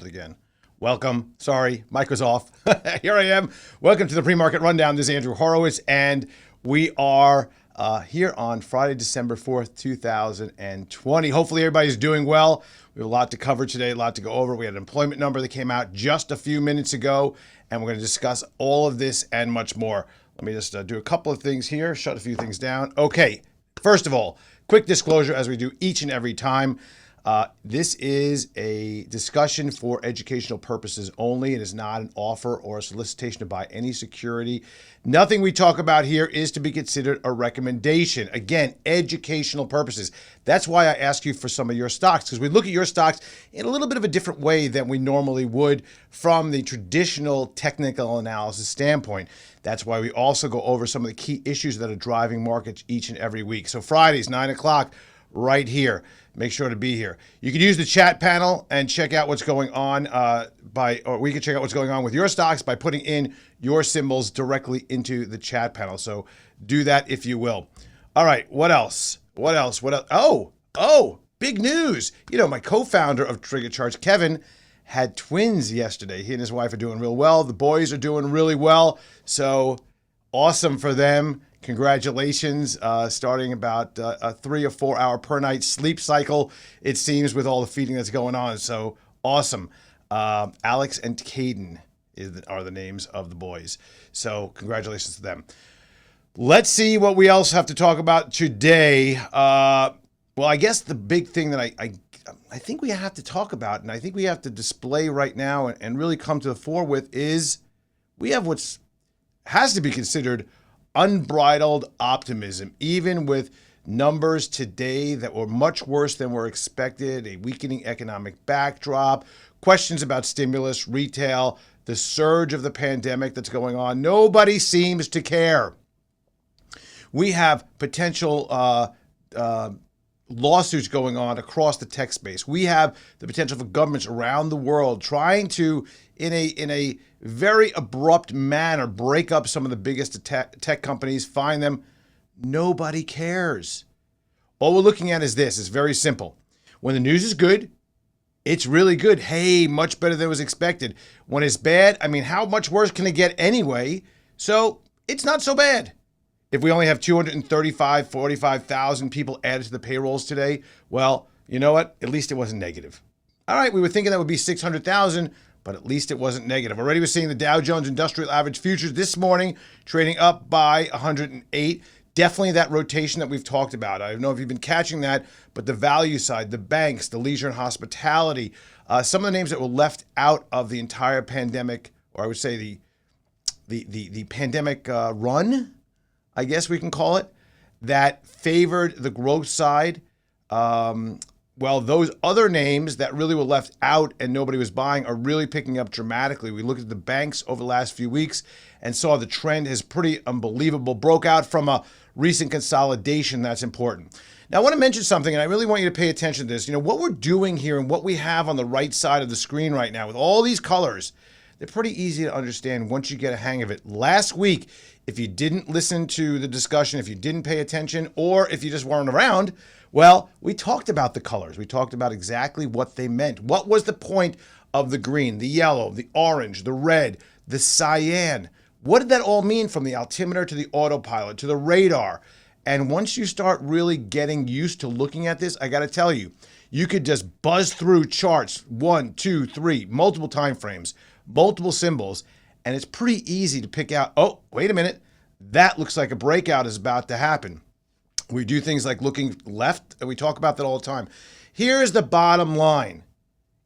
it again. Welcome. Sorry, mic was off. Here I am. Welcome to the pre-market rundown. This is Andrew Horowitz, and we are here on Friday, December 4th, 2020. Hopefully everybody's doing well. We have a lot to cover today, a lot to go over. We had an employment number that came out just a few minutes ago, and we're going to discuss all of this and much more. Let me just do a couple of things here, shut a few things down. Okay, first of all, quick disclosure as we do each and every time. This is a discussion for educational purposes only. It is not an offer or a solicitation to buy any security. Nothing we talk about here is to be considered a recommendation. Again, educational purposes. That's why I ask you for some of your stocks, because we look at your stocks in a little bit of a different way than we normally would from the traditional technical analysis standpoint. That's why we also go over some of the key issues that are driving markets each and every week. So Fridays, 9 o'clock, right here. Make sure to be here. You can use the chat panel and check out what's going on or we can check out what's going on with your stocks by putting in your symbols directly into the chat panel. So do that if you will. All right, what else? What else? Oh, big news. You know, my co-founder of TriggerCharts, Kevin, had twins yesterday. He and his wife are doing real well. The boys are doing really well. So awesome for them. Congratulations, starting about a 3 or 4 hour per night sleep cycle, it seems, with all the feeding that's going on. So awesome. Alex and Caden are the names of the boys. So congratulations to them. Let's see what we else have to talk about today. Well, I guess the big thing that I think we have to talk about, and I think we have to display right now and really come to the fore with, is we have what's has to be considered unbridled optimism, even with numbers today that were much worse than were expected, a weakening economic backdrop, questions about stimulus, retail, the surge of the pandemic that's going on. Nobody seems to care. We have potential lawsuits going on across the tech space. We have the potential for governments around the world trying to, in a very abrupt manner, break up some of the biggest tech companies, find them. Nobody cares. All we're looking at is this. It's very simple. When the news is good, it's really good. Hey, much better than was expected. When it's bad, I mean, how much worse can it get anyway? So it's not so bad. If we only have 45,000 people added to the payrolls today, well, you know what? At least it wasn't negative. All right, we were thinking that would be 600,000, but at least it wasn't negative. Already we're seeing the Dow Jones Industrial Average Futures this morning trading up by 108. Definitely that rotation that we've talked about. I don't know if you've been catching that, but the value side, the banks, the leisure and hospitality, some of the names that were left out of the entire pandemic, or I would say the pandemic run, I guess we can call it, that favored the growth side. Well, those other names that really were left out and nobody was buying are really picking up dramatically. We looked at the banks over the last few weeks and saw the trend is pretty unbelievable. Broke out from a recent consolidation. That's important. Now, I want to mention something, and I really want you to pay attention to this. You know, what we're doing here and what we have on the right side of the screen right now with all these colors, they're pretty easy to understand once you get a hang of it. Last week, if you didn't listen to the discussion, if you didn't pay attention, or if you just weren't around, well, we talked about the colors. We talked about exactly what they meant. What was the point of the green, the yellow, the orange, the red, the cyan? What did that all mean from the altimeter to the autopilot to the radar? And once you start really getting used to looking at this, I got to tell you, you could just buzz through charts, 1, 2, 3, multiple time frames, multiple symbols, and it's pretty easy to pick out, oh, wait a minute, that looks like a breakout is about to happen. We do things like looking left, and we talk about that all the time. Here is the bottom line.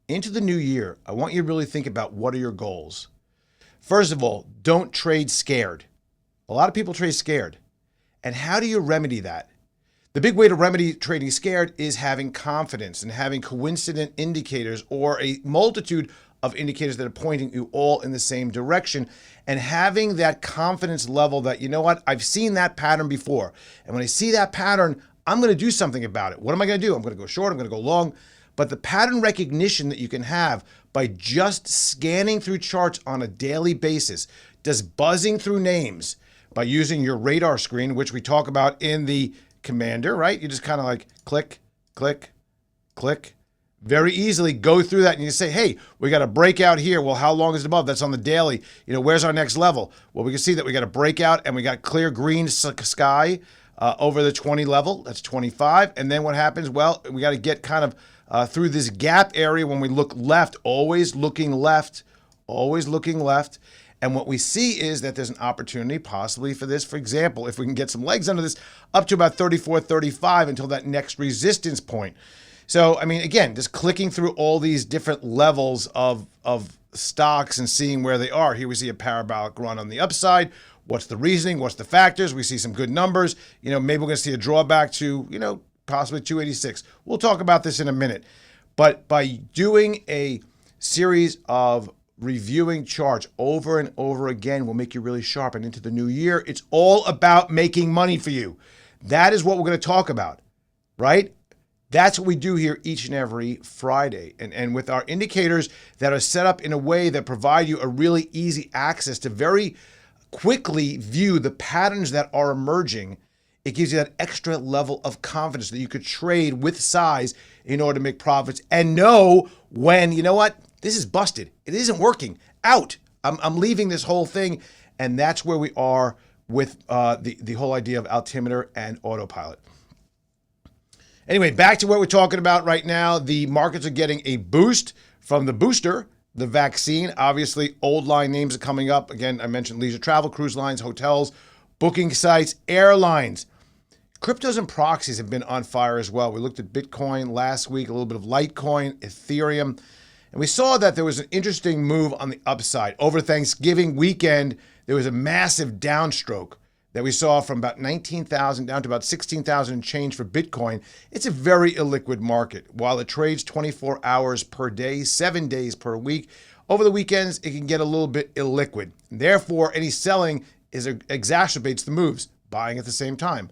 Into the new year, I want you to really think about what are your goals. First of all, don't trade scared. A lot of people trade scared. And how do you remedy that? The big way to remedy trading scared is having confidence and having coincident indicators or a multitude of indicators that are pointing you all in the same direction, and having that confidence level that, you know what, I've seen that pattern before. And when I see that pattern, I'm going to do something about it. What am I going to do? I'm going to go short, I'm going to go long. But the pattern recognition that you can have by just scanning through charts on a daily basis, just buzzing through names by using your radar screen, which we talk about in the Commander, right? You just kind of like click, click, click, very easily go through that and you say, hey, we got a breakout here. Well, how long is it above? That's on the daily. Where's our next level? Well, we can see that we got a breakout and we got clear green sky over the 20 level. That's 25. And then what happens? Well, we got to get kind of through this gap area when we look left, always looking left, always looking left. And what we see is that there's an opportunity possibly for this. For example, if we can get some legs under this up to about 34, 35 until that next resistance point. So, I mean, again, just clicking through all these different levels of stocks and seeing where they are. Here we see a parabolic run on the upside. What's the reasoning? What's the factors? We see some good numbers. Maybe we're going to see a drawback to, possibly 286. We'll talk about this in a minute. But by doing a series of reviewing charts over and over again will make you really sharp. And into the new year, it's all about making money for you. That is what we're going to talk about, right? That's what we do here each and every Friday. And with our indicators that are set up in a way that provide you a really easy access to very quickly view the patterns that are emerging, it gives you that extra level of confidence that you could trade with size in order to make profits and know when, you know what, this is busted. It isn't working. Out. I'm leaving this whole thing. And that's where we are with the whole idea of Altimeter and Autopilot. Anyway, back to what we're talking about right now. The markets are getting a boost from the booster, the vaccine. Obviously, old line names are coming up. Again, I mentioned leisure travel, cruise lines, hotels, booking sites, airlines. Cryptos and proxies have been on fire as well. We looked at Bitcoin last week, a little bit of Litecoin, Ethereum. And we saw that there was an interesting move on the upside. Over Thanksgiving weekend, there was a massive downstroke that we saw from about 19,000 down to about 16,000 and change for Bitcoin. It's a very illiquid market. While it trades 24 hours per day, 7 days per week, over the weekends, it can get a little bit illiquid. Therefore, any selling exacerbates the moves, buying at the same time.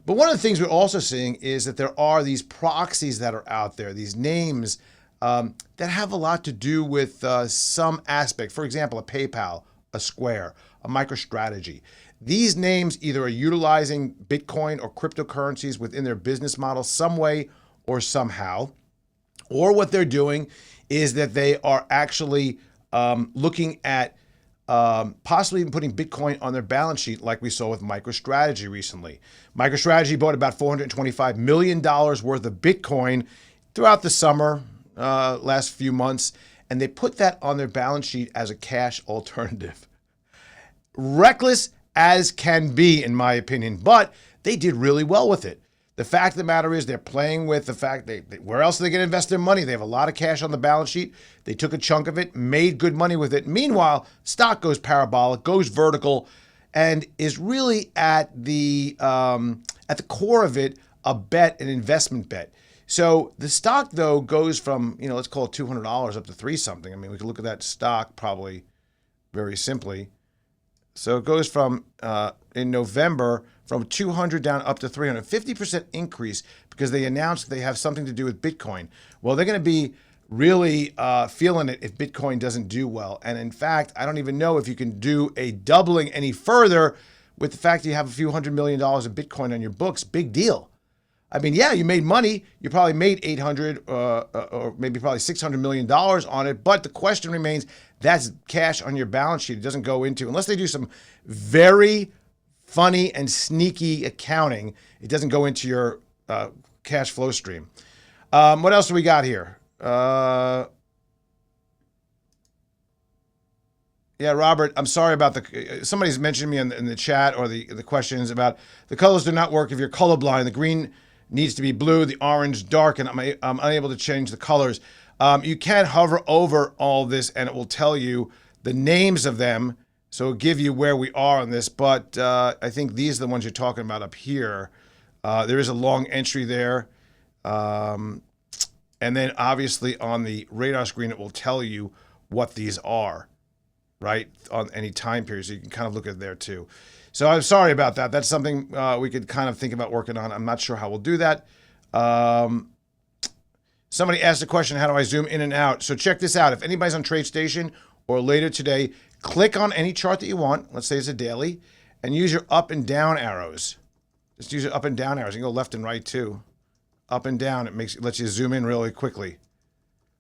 But one of the things we're also seeing is that there are these proxies that are out there, these names that have a lot to do with some aspect. For example, a PayPal, a Square, a MicroStrategy. These names either are utilizing Bitcoin or cryptocurrencies within their business model some way or somehow. Or what they're doing is that they are actually looking at possibly even putting Bitcoin on their balance sheet like we saw with MicroStrategy recently. MicroStrategy bought about $425 million worth of Bitcoin throughout the summer, last few months, and they put that on their balance sheet as a cash alternative. Reckless as can be, in my opinion, but they did really well with it. The fact of the matter is they're playing with the fact that where else are they going to invest their money? They have a lot of cash on the balance sheet. They took a chunk of it, made good money with it. Meanwhile, stock goes parabolic, goes vertical, and is really at the core of it, a bet, an investment bet. So the stock, though, goes from, let's call it $200 up to $3 something. I mean, we could look at that stock probably very simply. So it goes from, in November, from 200 down up to 300, 50% increase because they announced they have something to do with Bitcoin. Well, they're going to be really feeling it if Bitcoin doesn't do well. And in fact, I don't even know if you can do a doubling any further with the fact that you have a few $100 million of Bitcoin on your books. Big deal. I mean, yeah, you made money. You probably made 800 or maybe probably $600 million on it. But the question remains, that's cash on your balance sheet. It doesn't go into, unless they do some very funny and sneaky accounting, it doesn't go into your cash flow stream. What else do we got here? Yeah, Robert, I'm sorry about somebody's mentioned me in the chat or the questions about the colors do not work if you're colorblind. The green needs to be blue, the orange dark, and I'm unable to change the colors. You can hover over all this and it will tell you the names of them. So it'll give you where we are on this. But I think these are the ones you're talking about up here. There is a long entry there. And then obviously on the radar screen, it will tell you what these are, right? On any time period. So you can kind of look at it there too. So I'm sorry about that. That's something we could kind of think about working on. I'm not sure how we'll do that. Somebody asked a question, how do I zoom in and out? So check this out. If anybody's on TradeStation or later today, click on any chart that you want. Let's say it's a daily, and use your up and down arrows. Just use your up and down arrows. You can go left and right too. Up and down. It lets you zoom in really quickly.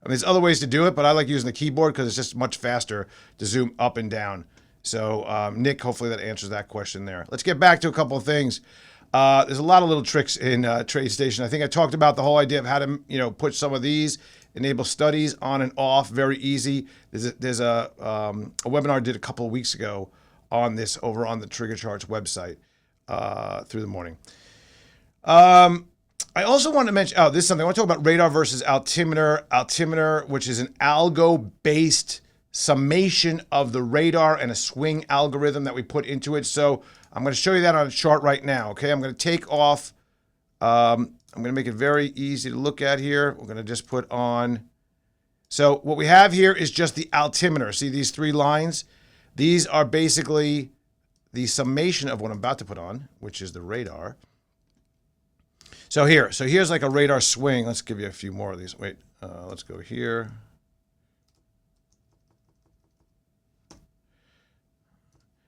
I mean, there's other ways to do it, but I like using the keyboard because it's just much faster to zoom up and down. So, Nick, hopefully that answers that question there. Let's get back to a couple of things. There's a lot of little tricks in TradeStation. I think I talked about the whole idea of how to, put some of these, enable studies on and off, very easy. There's a webinar I did a couple of weeks ago on this over on the TriggerCharts website through the morning. I also want to mention, this is something. I want to talk about radar versus altimeter. Altimeter, which is an algo-based summation of the radar and a swing algorithm that we put into it. So I'm going to show you that on a chart right now. Okay, I'm going to take off. I'm going to make it very easy to look at here. We're going to just put on. So what we have here is just the altimeter. See these three lines? These are basically the summation of what I'm about to put on, which is the radar. So here's like a radar swing. Let's give you a few more of these. Wait, let's go here.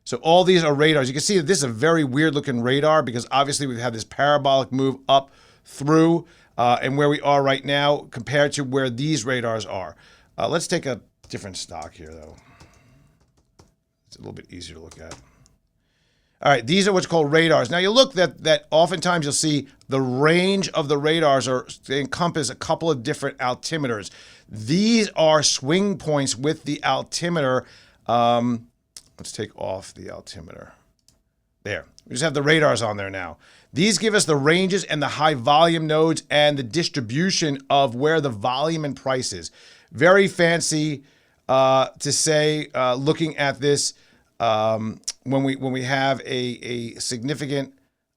So all these are radars. You can see that this is a very weird looking radar because obviously we've had this parabolic move up through and where we are right now compared to where these radars are. Let's take a different stock here though. It's a little bit easier to look at. All right, these are what's called radars. Now you look that oftentimes you'll see the range of the radars they encompass a couple of different altimeters. These are swing points with the altimeter. Let's take off the altimeter. There. We just have the radars on there now. These give us the ranges and the high volume nodes and the distribution of where the volume and price is. Very fancy to say, looking at this, when we have a significant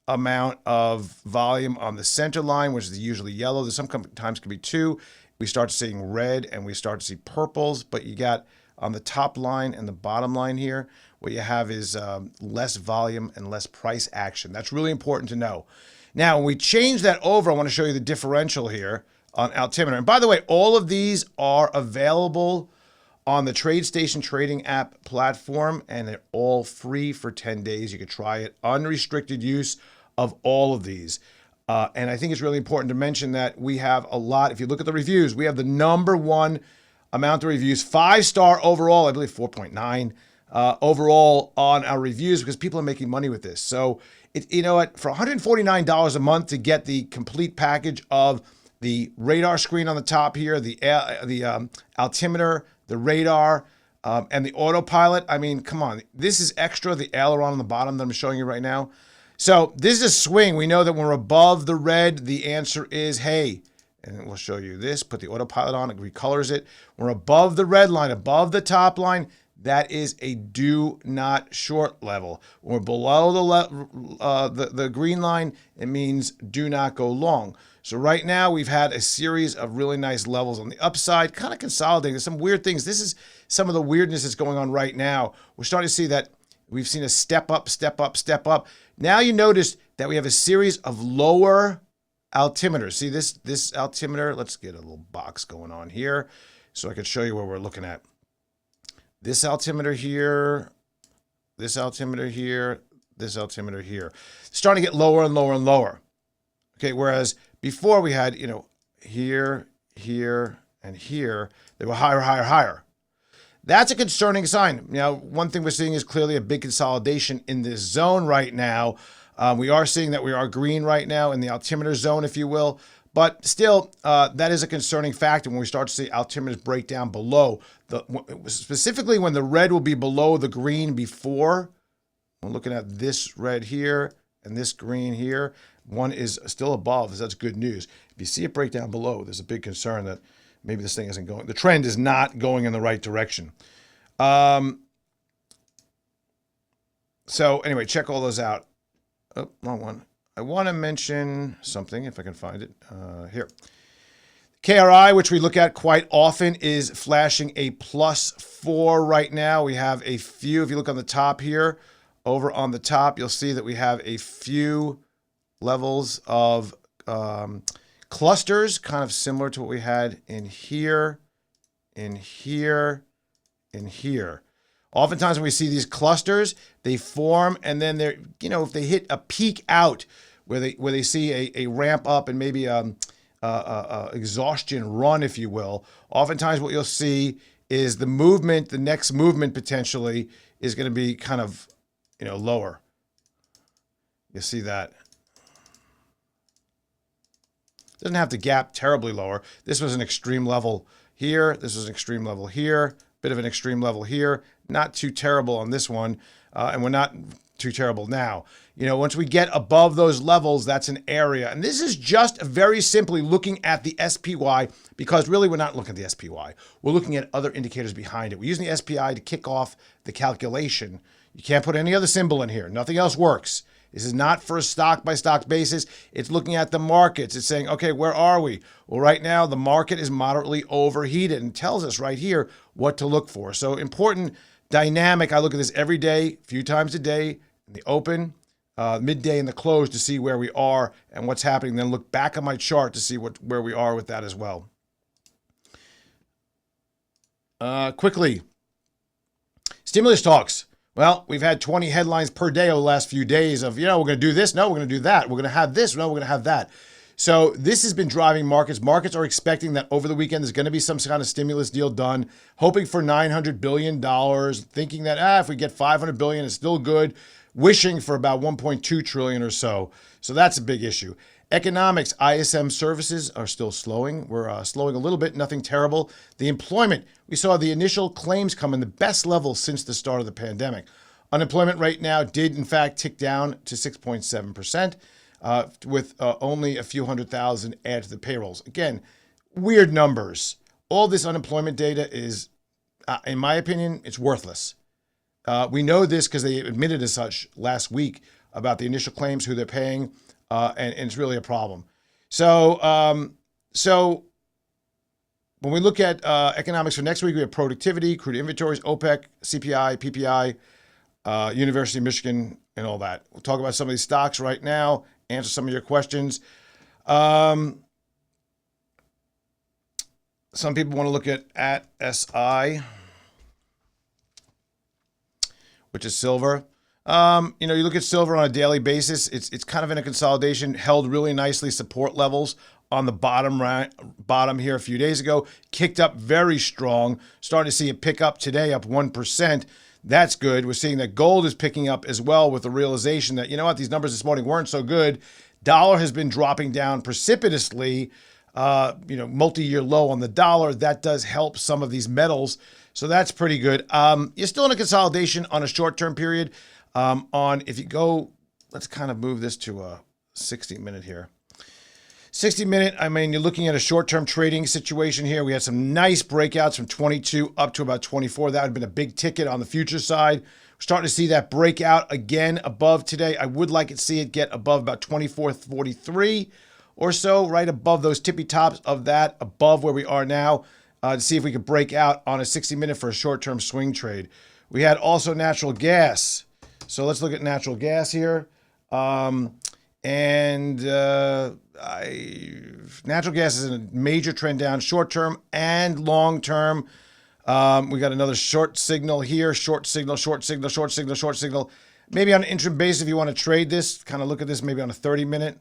amount of volume on the center line, which is usually yellow. There's sometimes can be two. We start seeing red and we start to see purples, but you got on the top line and the bottom line here, what you have is less volume and less price action. That's really important to know. Now, when we change that over, I want to show you the differential here on altimeter. And by the way, all of these are available on the TradeStation trading app platform, and they're all free for 10 days. You can try it, unrestricted use of all of these. And I think it's really important to mention that we have a lot. If you look at the reviews, we have the #1 amount of reviews, 5-star overall, I believe 4.9 overall on our reviews because people are making money with this. So, you know what, for $149 a month to get the complete package of the radar screen on the top here, the altimeter, the radar, and the autopilot. I mean, come on. This is extra, the aileron on the bottom that I'm showing you right now. So this is a swing. We know that when we're above the red, the answer is, hey, and we'll show you this, put the autopilot on, it recolors it. We're above the red line, above the top line. That is a do not short level. When we're below the green line, it means do not go long. So right now we've had a series of really nice levels on the upside, kind of consolidating. There's some weird things. This is some of the weirdness that's going on right now. We're starting to see that we've seen a step up, step up, step up. Now you notice that we have a series of lower altimeters. See this altimeter? Let's get a little box going on here so I can show you where we're looking at. This altimeter here, this altimeter here, this altimeter here. It's starting to get lower and lower and lower. Okay, whereas before we had, here, here, and here, they were higher, higher, higher. That's a concerning sign. Now, one thing we're seeing is clearly a big consolidation in this zone right now. We are seeing that we are green right now in the altimeter zone, if you will. But still, that is a concerning factor when we start to see altimeters break down below. Specifically when the red will be below the green before. We're looking at this red here and this green here. One is still above, so that's good news. If you see it break down below, there's a big concern that maybe this thing isn't going. The trend is not going in the right direction. So anyway, check all those out. Oh, wrong one. I want to mention something, if I can find it. Here. KRI, which we look at quite often, is flashing a +4 right now. We have a few, if you look on the top here, over on the top, you'll see that we have a few levels of clusters, kind of similar to what we had in here, in here, in here. Oftentimes when we see these clusters, they form and then they're, if they hit a peak out where they see a ramp up and maybe exhaustion run, if you will, oftentimes what you'll see is the movement, the next movement potentially is going to be kind of, lower. You'll see that. Doesn't have to gap terribly lower. This was an extreme level here. This was an extreme level here. Bit of an extreme level here. Not too terrible on this one. And we're not too terrible now. Once we get above those levels, that's an area. And this is just very simply looking at the SPY, because really we're not looking at the SPY. We're looking at other indicators behind it. We're using the SPI to kick off the calculation. You can't put any other symbol in here. Nothing else works. This is not for a stock-by-stock basis. It's looking at the markets. It's saying, okay, where are we? Well, right now, the market is moderately overheated and tells us right here what to look for. So important dynamic. I look at this every day, a few times a day, in the open, midday, and the close to see where we are and what's happening. Then look back at my chart to see where we are with that as well. Quickly, stimulus talks. Well, we've had 20 headlines per day over the last few days of, we're going to do this. No, we're going to do that. We're going to have this. No, we're going to have that. So this has been driving markets. Markets are expecting that over the weekend, there's going to be some kind of stimulus deal done, hoping for $900 billion, thinking that, if we get $500 billion, it's still good, wishing for about $1.2 trillion or so. So that's a big issue. Economics, ISM services are still slowing. We're slowing a little bit, nothing terrible. The employment, we saw the initial claims come in the best level since the start of the pandemic. Unemployment rate now did, in fact, tick down to 6.7%, with only a few 100,000 added to the payrolls. Again, weird numbers. All this unemployment data is, in my opinion, it's worthless. We know this because they admitted as such last week about the initial claims, who they're paying, and it's really a problem. So when we look at economics for next week, we have productivity, crude inventories, OPEC, CPI, PPI, University of Michigan, and all that. We'll talk about some of these stocks right now, answer some of your questions. Some people want to look at SI, which is silver. You look at silver on a daily basis, it's kind of in a consolidation, held really nicely, support levels on the bottom here a few days ago, kicked up very strong, starting to see it pick up today, up 1%. That's good. We're seeing that gold is picking up as well, with the realization that, these numbers this morning weren't so good. Dollar has been dropping down precipitously, multi-year low on the dollar. That does help some of these metals. So that's pretty good. You're still in a consolidation on a short-term period. If you go, let's kind of move this to a 60-minute here. 60-minute, you're looking at a short-term trading situation here. We had some nice breakouts from 22 up to about 24. That would have been a big ticket on the future side. We're starting to see that breakout again above today. I would like to see it get above about 24.43 or so, right above those tippy tops of that, above where we are now, to see if we could break out on a 60-minute for a short-term swing trade. We had also natural gas. So let's look at natural gas here. Natural gas is in a major trend down, short-term and long-term. We got another short signal here, short signal. Maybe on an interim basis, if you want to trade this, kind of look at this maybe on a 30-minute.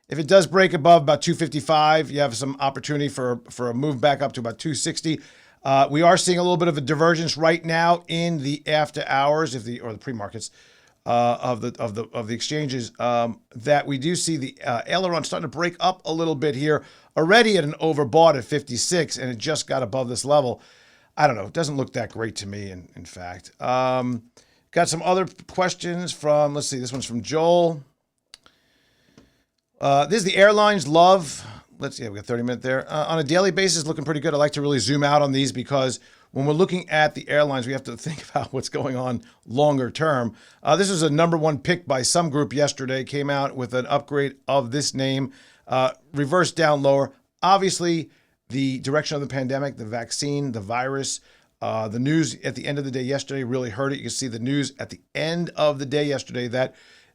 If it does break above about 255, you have some opportunity for a move back up to about 260. We are seeing a little bit of a divergence right now in the after hours, or the pre-markets of the exchanges. That we do see the aileron starting to break up a little bit here, already at an overbought at 56, and it just got above this level. I don't know. It doesn't look that great to me. In fact, got some other questions from. Let's see. This one's from Joel. This is the airlines love. We got 30 minutes there. On a daily basis, looking pretty good. I like to really zoom out on these because when we're looking at the airlines, we have to think about what's going on longer term. This was a number one pick by some group yesterday, came out with an upgrade of this name, reversed down lower. Obviously, the direction of the pandemic, the vaccine, the virus, the news at the end of the day yesterday really hurt it. You can see the news at the end of the day yesterday that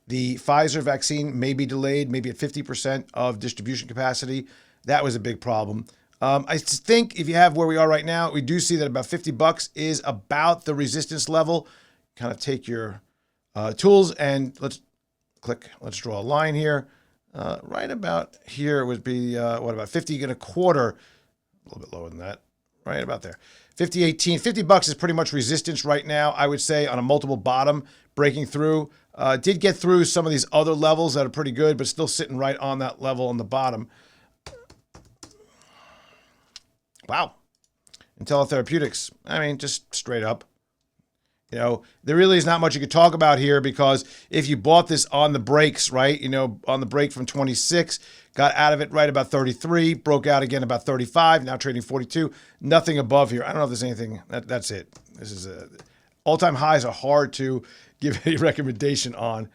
the Pfizer vaccine may be delayed, maybe at 50% of distribution capacity. That was a big problem. I think if you have where we are right now, we do see that about $50 is about the resistance level. Kind of take your tools and let's draw a line here. right about here would be, what about 50 and a quarter? A little bit lower than that. Right about there. 50.18. 50 bucks is pretty much resistance right now, I would say, on a multiple bottom breaking through. Did get through some of these other levels that are pretty good, but still sitting right on that level on the bottom. Wow. Intelli-Therapeutics. I mean, just straight up. You know, there really is not much you could talk about here because if you bought this on the breaks, right, you know, on the break from 26, got out of it right about 33, broke out again about 35, now trading 42, nothing above here. I don't know if there's anything. That's it. This is all-time highs are hard to give any recommendation on.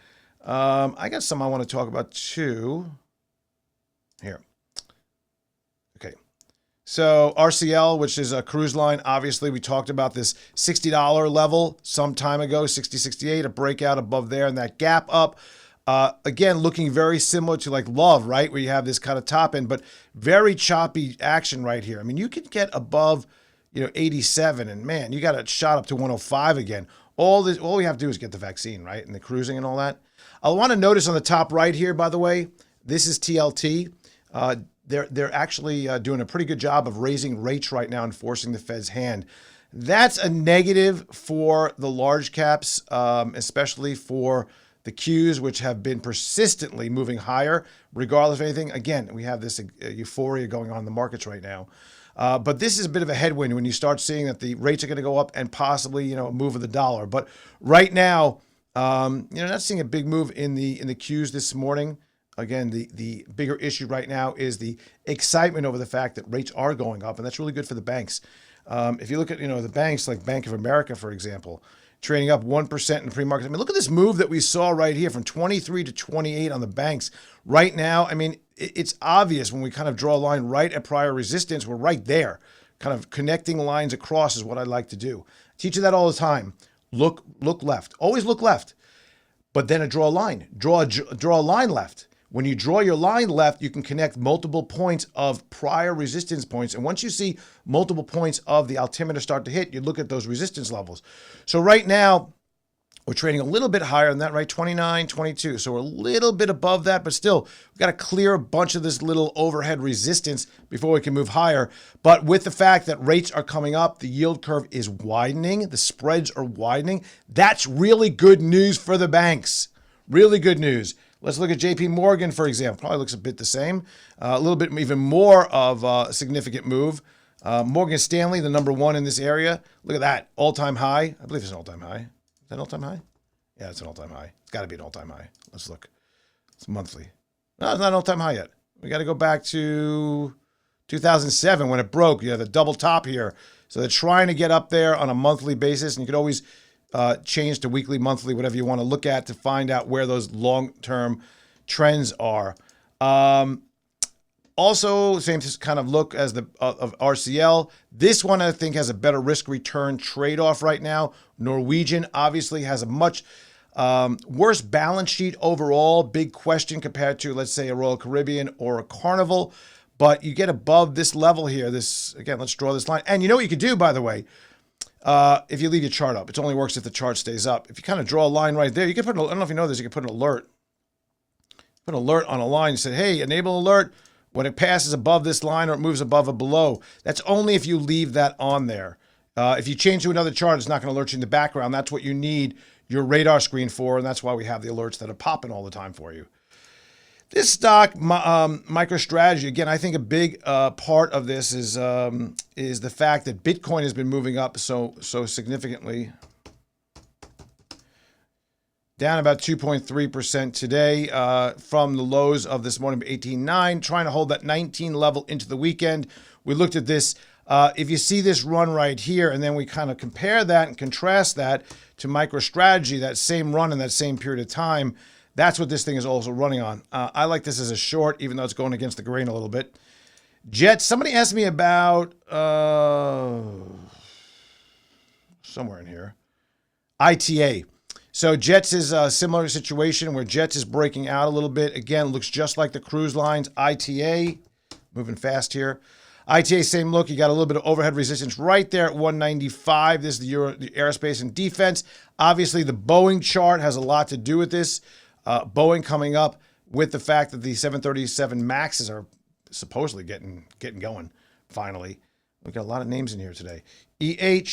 I got some I want to talk about too. Here. Okay. So RCL, which is a cruise line, obviously we talked about this $60 level some time ago, 60, 68, a breakout above there and that gap up. Again, looking very similar to like Love, right? Where you have this kind of top end, but very choppy action right here. I mean, you can get above, you know, 87 and man, you got it shot up to 105 again. All we have to do is get the vaccine, right? And the cruising and all that. I want to notice on the top right here, by the way, this is TLT. They're actually doing a pretty good job of raising rates right now and forcing the Fed's hand. That's a negative for the large caps, especially for the Qs, which have been persistently moving higher, regardless of anything. Again, we have this euphoria going on in the markets right now. But this is a bit of a headwind when you start seeing that the rates are going to go up and possibly, you know, a move of the dollar. But right now, you know, not seeing a big move in the Qs this morning. Again, the bigger issue right now is the excitement over the fact that rates are going up, and that's really good for the banks. If you look at, you know, the banks like Bank of America, for example, trading up 1% in the pre-market. I mean, look at this move that we saw right here from 23 to 28 on the banks. Right now, I mean, it's obvious when we kind of draw a line right at prior resistance, we're right there. Kind of connecting lines across is what I like to do. I teach you that all the time. Look left. Always look left. But then draw a line. Draw a line left. When you draw your line left, you can connect multiple points of prior resistance points. And once you see multiple points of the altimeter start to hit, you look at those resistance levels. So right now, we're trading a little bit higher than that, right? 29, 22. So we're a little bit above that, but still, we've got to clear a bunch of this little overhead resistance before we can move higher. But with the fact that rates are coming up, the yield curve is widening, the spreads are widening, that's really good news for the banks. Really good news. Let's look at JP Morgan, for example. Probably looks a bit the same. A little bit even more of a significant move. Morgan Stanley, the number one in this area. Look at that. All-time high. I believe it's an all-time high. Is that an all-time high? Yeah, it's an all-time high. It's got to be an all-time high. Let's look. It's monthly. No, it's not an all-time high yet. We got to go back to 2007 when it broke. You know, the double top here. So they're trying to get up there on a monthly basis, and you could always change to weekly, monthly, whatever you want to look at to find out where those long-term trends are. Also, same kind of look as the of RCL. This one, I think, has a better risk-return trade-off right now. Norwegian obviously has a much worse balance sheet overall. Big question compared to, let's say, a Royal Caribbean or a Carnival. But you get above this level here. This, again, let's draw this line. And you know what you could do, by the way? If you leave your chart up, it only works if the chart stays up. If you kind of draw a line right there, you can put, I don't know if you know this, you can put an alert. Put an alert on a line. You say, hey, enable alert when it passes above this line or it moves above or below. That's only if you leave that on there. If you change to another chart, it's not going to alert you in the background. That's what you need your radar screen for, and that's why we have the alerts that are popping all the time for you. This stock, MicroStrategy, again, I think a big part of this is the fact that Bitcoin has been moving up so significantly. Down about 2.3% today from the lows of this morning, 18.9, trying to hold that 19 level into the weekend. We looked at this. If you see this run right here, and then we kind of compare that and contrast that to MicroStrategy, that same run in that same period of time, that's what this thing is also running on. I like this as a short, even though it's going against the grain a little bit. Jets, somebody asked me about, somewhere in here, ITA. So Jets is a similar situation where Jets is breaking out a little bit. Again, looks just like the cruise lines. ITA, moving fast here. ITA, same look. You got a little bit of overhead resistance right there at 195. This is the aerospace and defense. Obviously, the Boeing chart has a lot to do with this. Boeing coming up with the fact that the 737 Maxes are supposedly getting going finally. We've got a lot of names in here today. E-Hang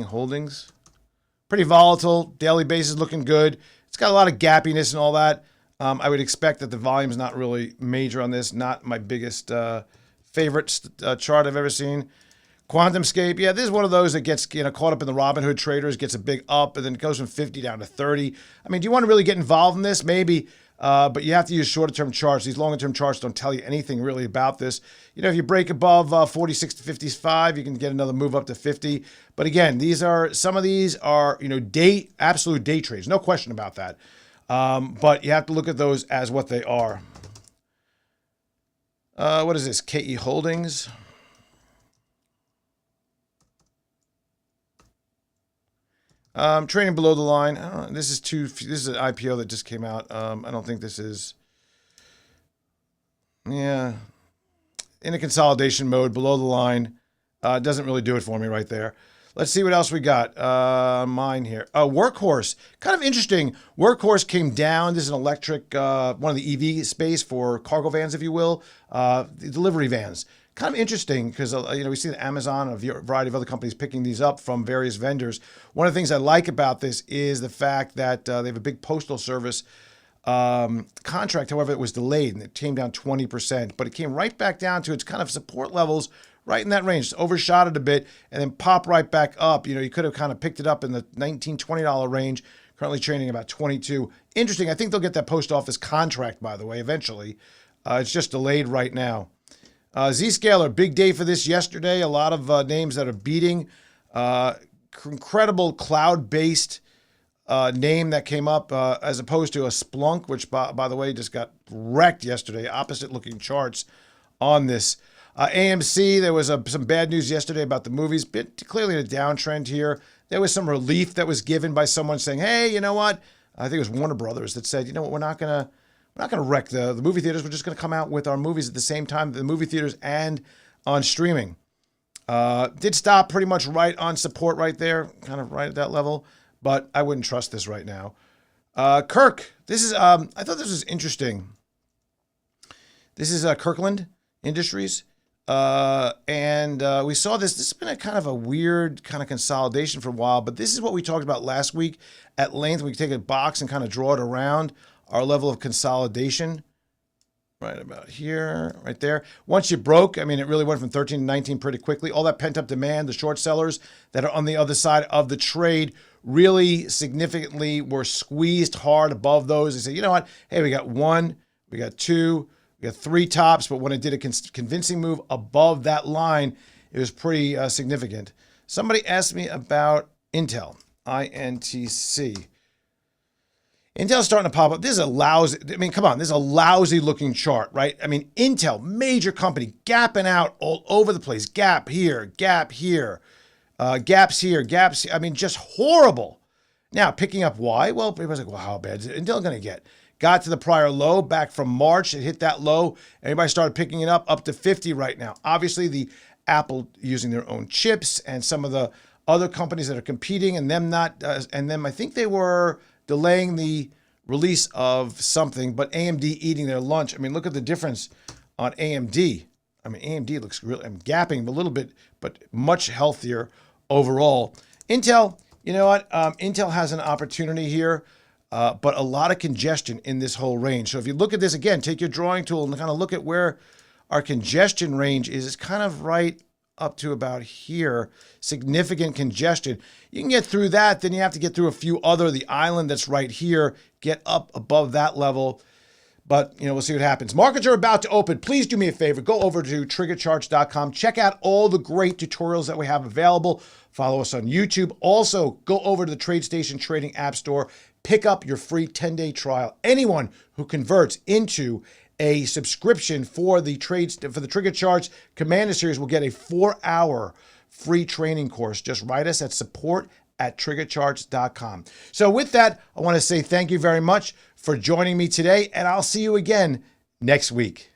Holdings. Pretty volatile. Daily basis looking good. It's got a lot of gappiness and all that. I would expect that the volume's not really major on this. Not my biggest favorite chart I've ever seen. QuantumScape, yeah, this is one of those that gets caught up in the Robinhood traders, gets a big up, and then it goes from 50 down to 30. I mean, do you want to really get involved in this? Maybe, but you have to use shorter-term charts. These longer-term charts don't tell you anything really about this. If you break above 46 to 55, you can get another move up to 50. But again, some of these are absolute day trades, no question about that. But you have to look at those as what they are. What is this? KE Holdings. Trading below the line. I don't know, this is an IPO that just came out. I don't think this is. Yeah, in a consolidation mode below the line. Doesn't really do it for me right there. Let's see what else we got. Mine here. Workhorse. Kind of interesting. Workhorse came down. This is an electric, one of the EV space for cargo vans, if you will, the delivery vans. Kind of interesting because, we see that Amazon and a variety of other companies picking these up from various vendors. One of the things I like about this is the fact that they have a big postal service contract. However, it was delayed and it came down 20%, but it came right back down to its kind of support levels right in that range. Overshot it a bit and then pop right back up. You could have kind of picked it up in the $19, $20 range, currently trading about 22. Interesting. I think they'll get that post office contract, by the way, eventually. It's just delayed right now. Zscaler, big day for this yesterday. A lot of names that are beating. Incredible cloud-based name that came up as opposed to a Splunk, which, by the way, just got wrecked yesterday. Opposite-looking charts on this. AMC, there was some bad news yesterday about the movies. Clearly a downtrend here. There was some relief that was given by someone saying, hey, you know what? I think it was Warner Brothers that said, you know what, we're not going to wreck the movie theaters. We're just going to come out with our movies at the same time, the movie theaters and on streaming. Did stop pretty much right on support right there, kind of right at that level, but I wouldn't trust this right now. KIRK, this is, I thought this was interesting. This is Kirkland Industries. And we saw this. This has been a kind of a weird kind of consolidation for a while, but this is what we talked about last week at length. We can take a box and kind of draw it around our level of consolidation right about here, right there. Once you broke, I mean, it really went from 13 to 19 pretty quickly. All that pent up demand, the short sellers that are on the other side of the trade really significantly were squeezed hard above those. They say, you know what? Hey, we got one, we got two, we got three tops, but when it did a convincing move above that line, it was pretty significant. Somebody asked me about Intel, INTC. Intel's starting to pop up. This is a lousy, I mean, come on, this is a lousy looking chart, right? I mean, Intel, major company, gapping out all over the place. Gap here, gaps here, gaps. I mean, just horrible. Now, picking up why? Well, everybody's like, well, how bad is Intel going to get? Got to the prior low back from March. It hit that low. Everybody started picking it up to 50 right now. Obviously, the Apple using their own chips and some of the other companies that are competing and them not, and them, I think they were delaying the release of something, but AMD eating their lunch. I mean, look at the difference on AMD. I mean, AMD looks really, I'm gapping a little bit, but much healthier overall. Intel, you know what? Intel has an opportunity here. But a lot of congestion in this whole range. So if you look at this again, take your drawing tool and kind of look at where our congestion range is. It's kind of right up to about here. Significant congestion. You can get through that, then you have to get through a few other, the island that's right here, get up above that level. But, we'll see what happens. Markets are about to open. Please do me a favor. Go over to TriggerCharts.com. Check out all the great tutorials that we have available. Follow us on YouTube. Also, go over to the TradeStation Trading App Store. Pick up your free 10-day trial. Anyone who converts into a subscription for the TriggerCharts Commander Series will get a 4-hour free training course. Just write us at support@TriggerCharts.com. So with that, I want to say thank you very much for joining me today, and I'll see you again next week.